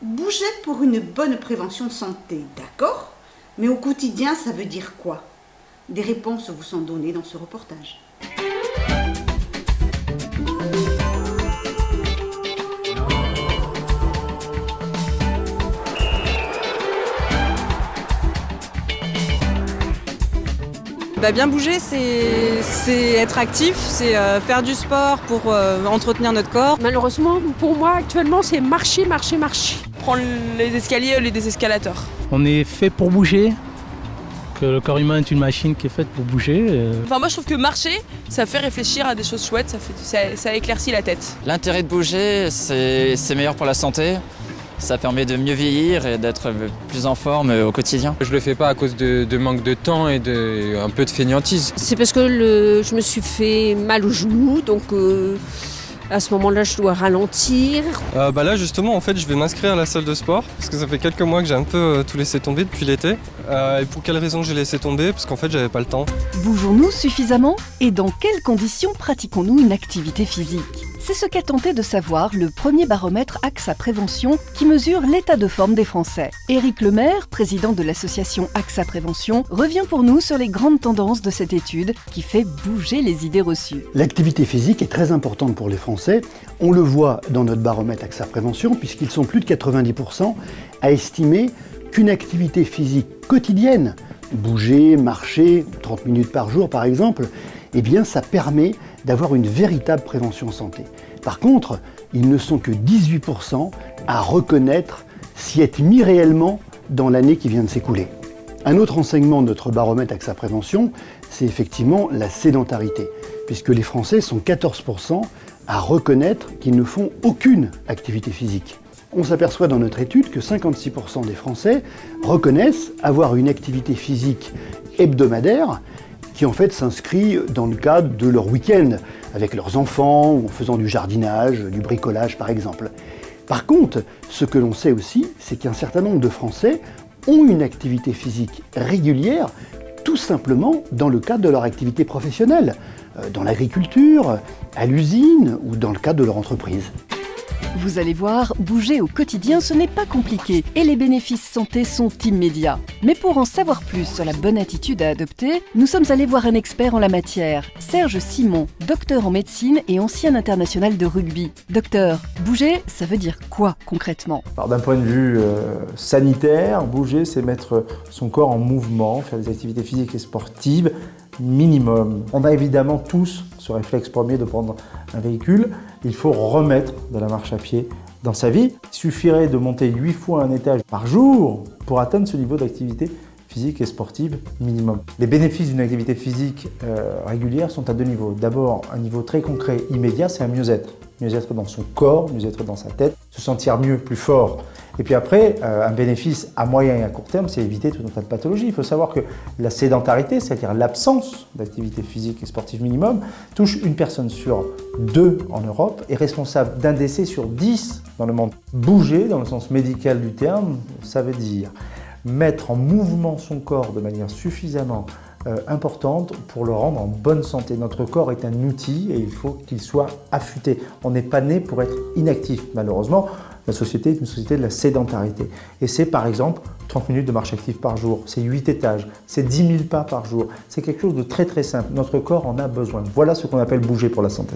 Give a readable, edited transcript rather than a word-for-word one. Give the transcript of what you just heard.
Bouger pour une bonne prévention santé, d'accord? Mais au quotidien, ça veut dire quoi? Des réponses vous sont données dans ce reportage. Bien bouger, c'est être actif, c'est faire du sport pour entretenir notre corps. Malheureusement, pour moi, actuellement, c'est marcher. Prendre les escaliers au lieu des escalators. On est fait pour bouger, que le corps humain est une machine qui est faite pour bouger. Moi je trouve que marcher, ça fait réfléchir à des choses chouettes, ça éclaircit la tête. L'intérêt de bouger, c'est meilleur pour la santé. Ça permet de mieux vieillir et d'être plus en forme au quotidien. Je le fais pas à cause de manque de temps et un peu de fainéantise. C'est parce que je me suis fait mal au genou, donc à ce moment-là, je dois ralentir. Là justement, en fait, je vais m'inscrire à la salle de sport parce que ça fait quelques mois que j'ai un peu tout laissé tomber depuis l'été. Et pour quelle raison j'ai laissé tomber? Parce qu'en fait, j'avais pas le temps. Bougeons-nous suffisamment? Et dans quelles conditions pratiquons-nous une activité physique? C'est ce qu'a tenté de savoir le premier baromètre AXA Prévention qui mesure l'état de forme des Français. Éric Lemaire, président de l'association AXA Prévention, revient pour nous sur les grandes tendances de cette étude qui fait bouger les idées reçues. L'activité physique est très importante pour les Français. On le voit dans notre baromètre AXA Prévention puisqu'ils sont plus de 90% à estimer qu'une activité physique quotidienne, bouger, marcher, 30 minutes par jour par exemple, eh bien ça permet d'avoir une véritable prévention santé. Par contre, ils ne sont que 18% à reconnaître s'y être mis réellement dans l'année qui vient de s'écouler. Un autre enseignement de notre baromètre AXA Prévention, c'est effectivement la sédentarité, puisque les Français sont 14% à reconnaître qu'ils ne font aucune activité physique. On s'aperçoit dans notre étude que 56% des Français reconnaissent avoir une activité physique hebdomadaire qui en fait s'inscrit dans le cadre de leur week-end, avec leurs enfants ou en faisant du jardinage, du bricolage par exemple. Par contre, ce que l'on sait aussi, c'est qu'un certain nombre de Français ont une activité physique régulière, tout simplement dans le cadre de leur activité professionnelle, dans l'agriculture, à l'usine ou dans le cadre de leur entreprise. Vous allez voir, bouger au quotidien, ce n'est pas compliqué et les bénéfices santé sont immédiats. Mais pour en savoir plus sur la bonne attitude à adopter, nous sommes allés voir un expert en la matière, Serge Simon, docteur en médecine et ancien international de rugby. Docteur, bouger, ça veut dire quoi concrètement? D'un point de vue sanitaire, bouger, c'est mettre son corps en mouvement, faire des activités physiques et sportives minimum. On a évidemment tous ce réflexe premier de prendre un véhicule. Il faut remettre de la marche à pied dans sa vie. Il suffirait de monter 8 fois un étage par jour pour atteindre ce niveau d'activité physique et sportive minimum. Les bénéfices d'une activité physique régulière sont à deux niveaux. D'abord, un niveau très concret, immédiat, c'est un mieux-être. Mieux-être dans son corps, mieux-être dans sa tête, se sentir mieux, plus fort. Et puis après, un bénéfice à moyen et à court terme, c'est éviter tout un tas de pathologies. Il faut savoir que la sédentarité, c'est-à-dire l'absence d'activité physique et sportive minimum, touche une personne sur 2 en Europe et responsable d'un décès sur 10 dans le monde. Bouger, dans le sens médical du terme, ça veut dire mettre en mouvement son corps de manière suffisamment importante pour le rendre en bonne santé. Notre corps est un outil et il faut qu'il soit affûté. On n'est pas né pour être inactif. Malheureusement, la société est une société de la sédentarité. Et c'est par exemple 30 minutes de marche active par jour, c'est 8 étages, c'est 10 000 pas par jour. C'est quelque chose de très très simple. Notre corps en a besoin. Voilà ce qu'on appelle bouger pour la santé.